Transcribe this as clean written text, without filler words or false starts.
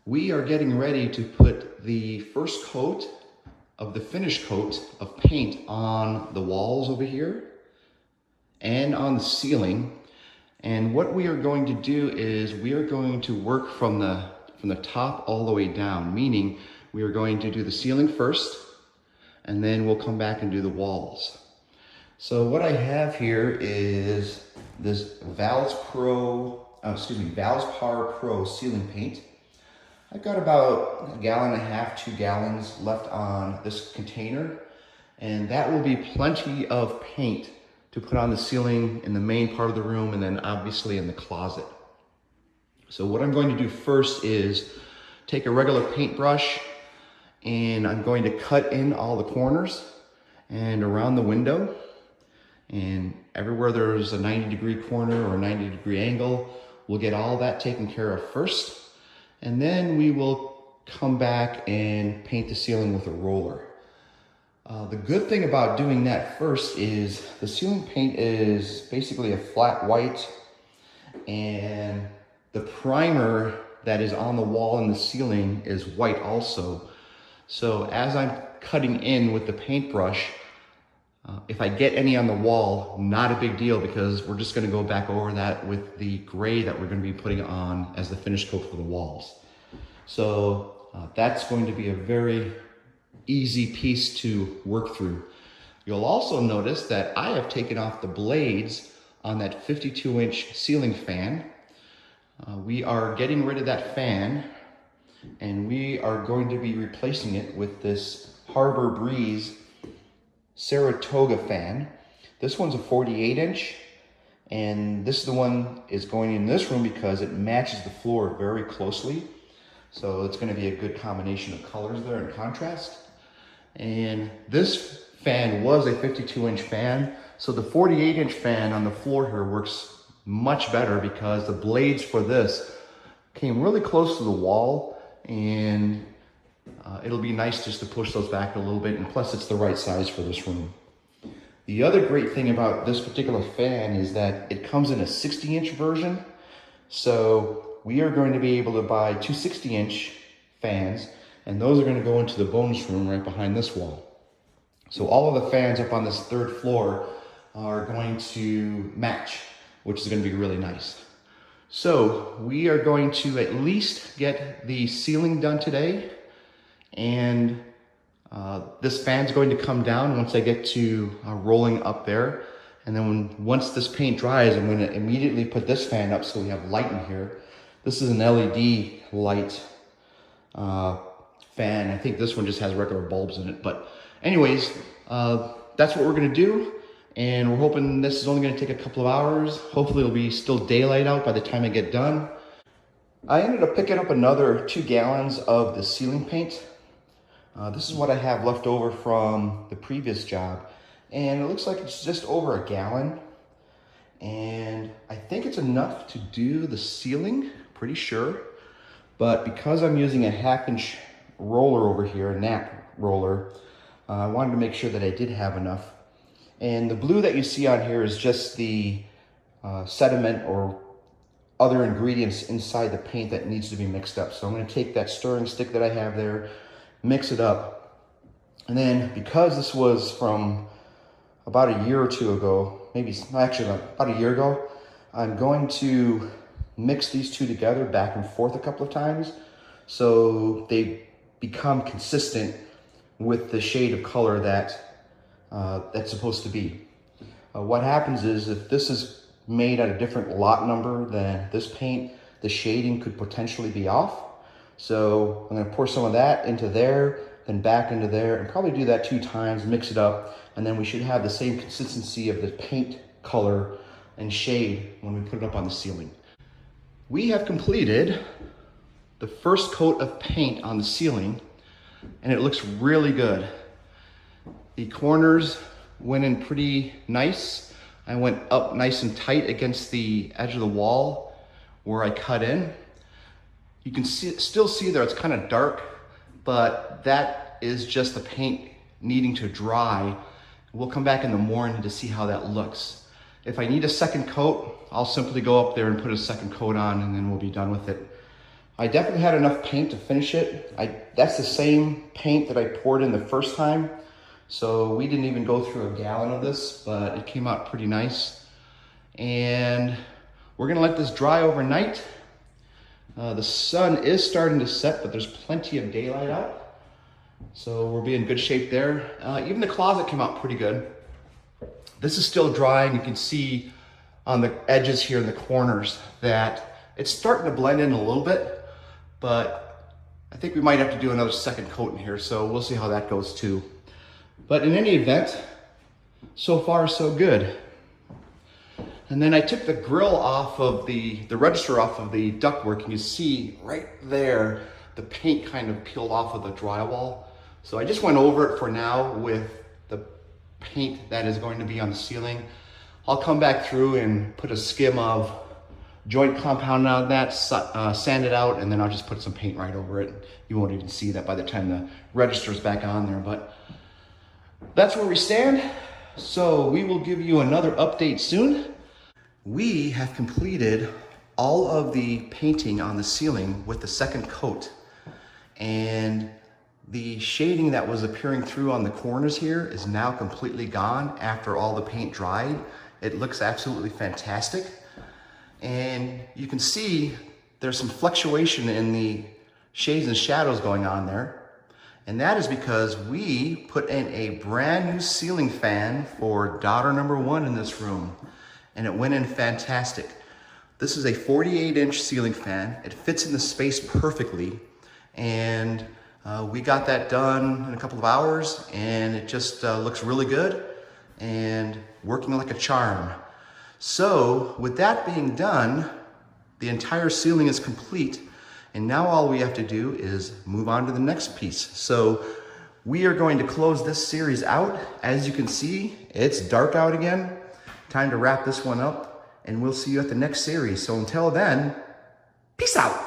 We are getting ready to put the first coat of the finish coat of paint on the walls over here and on the ceiling. And what we are going to do is we are going to work from the top all the way down, meaning we are going to do the ceiling first, and then we'll come back and do the walls. So what I have here is this Valspar Pro ceiling paint. I've got about 1.5 gallons, 2 gallons left on this container, and that will be plenty of paint to put on the ceiling in the main part of the room and then obviously in the closet. So what I'm going to do first is take a regular paintbrush and I'm going to cut in all the corners and around the window, and everywhere there's a 90-degree corner or a 90-degree angle, we'll get all that taken care of first. And then we will come back and paint the ceiling with a roller. The good thing about doing that first is the ceiling paint is basically a flat white, and the primer that is on the wall and the ceiling is white also. So as I'm cutting in with the paintbrush, if I get any on the wall, not a big deal, because we're just gonna go back over that with the gray that we're gonna be putting on as the finish coat for the walls. So that's going to be a very easy piece to work through. You'll also notice that I have taken off the blades on that 52-inch ceiling fan. We are getting rid of that fan, and we are going to be replacing it with this Harbor Breeze Saratoga fan. This one's a 48-inch, and this is the one is going in this room because it matches the floor very closely. So it's going to be a good combination of colors there and contrast. And this fan was a 52-inch fan, so the 48-inch fan on the floor here works much better because the blades for this came really close to the wall, and it'll be nice just to push those back a little bit, and plus it's the right size for this room. The other great thing about this particular fan is that it comes in a 60-inch version, so we are going to be able to buy two 60-inch fans, and those are going to go into the bonus room right behind this wall. So all of the fans up on this third floor are going to match, which is going to be really nice. So we are going to at least get the ceiling done today, and this fan's going to come down once I get to rolling up there. And then once this paint dries, I'm going to immediately put this fan up so we have light in here. This is an LED light fan. I think this one just has regular bulbs in it. But anyways, that's what we're going to do. And we're hoping this is only going to take a couple of hours. Hopefully it'll be still daylight out by the time I get done. I ended up picking up another 2 gallons of the ceiling paint. This is what I have left over from the previous job. And it looks like it's just over 1 gallon. And I think it's enough to do the ceiling, pretty sure. But because I'm using a 1/2-inch roller over here, a nap roller, I wanted to make sure that I did have enough. And the blue that you see on here is just the sediment or other ingredients inside the paint that needs to be mixed up. So I'm going to take that stirring stick that I have there, mix it up, and then because this was from about a year or two ago, maybe actually about a year ago, I'm going to mix these two together back and forth a couple of times so they become consistent with the shade of color that that's supposed to be. What happens is if this is made at a different lot number than this paint, the shading could potentially be off. So I'm going to pour some of that into there, then back into there, and probably do that 2 times, mix it up, and then we should have the same consistency of the paint color and shade when we put it up on the ceiling. We have completed the first coat of paint on the ceiling, and it looks really good. The corners went in pretty nice. I went up nice and tight against the edge of the wall where I cut in. You can still see there it's kind of dark, but that is just the paint needing to dry. We'll come back in the morning to see how that looks. If I need a second coat, I'll simply go up there and put a second coat on, and then we'll be done with it. I definitely had enough paint to finish it. That's the same paint that I poured in the first time. So we didn't even go through a gallon of this, but it came out pretty nice. And we're gonna let this dry overnight. The sun is starting to set, but there's plenty of daylight out. So we'll be in good shape there. Even the closet came out pretty good. This is still dry, and you can see on the edges here in the corners that it's starting to blend in a little bit, but I think we might have to do another second coat in here, so we'll see how that goes too. But in any event, so far so good. And then I took the grill off of the register off of the ductwork, and you see right there, the paint kind of peeled off of the drywall. So I just went over it for now with the paint that is going to be on the ceiling. I'll come back through and put a skim of joint compound on that, sand it out, and then I'll just put some paint right over it. You won't even see that by the time the register's back on there, but that's where we stand. So we will give you another update soon. We have completed all of the painting on the ceiling with the second coat, and the shading that was appearing through on the corners here is now completely gone after all the paint dried. It looks absolutely fantastic. And you can see there's some fluctuation in the shades and shadows going on there. And that is because we put in a brand new ceiling fan for daughter number 1 in this room. And it went in fantastic. This is a 48-inch ceiling fan. It fits in the space perfectly. And we got that done in a couple of hours, and it just looks really good and working like a charm. So with that being done, the entire ceiling is complete, and now all we have to do is move on to the next piece. So we are going to close this series out. As you can see, it's dark out again. Time to wrap this one up, and we'll see you at the next series. So until then, peace out.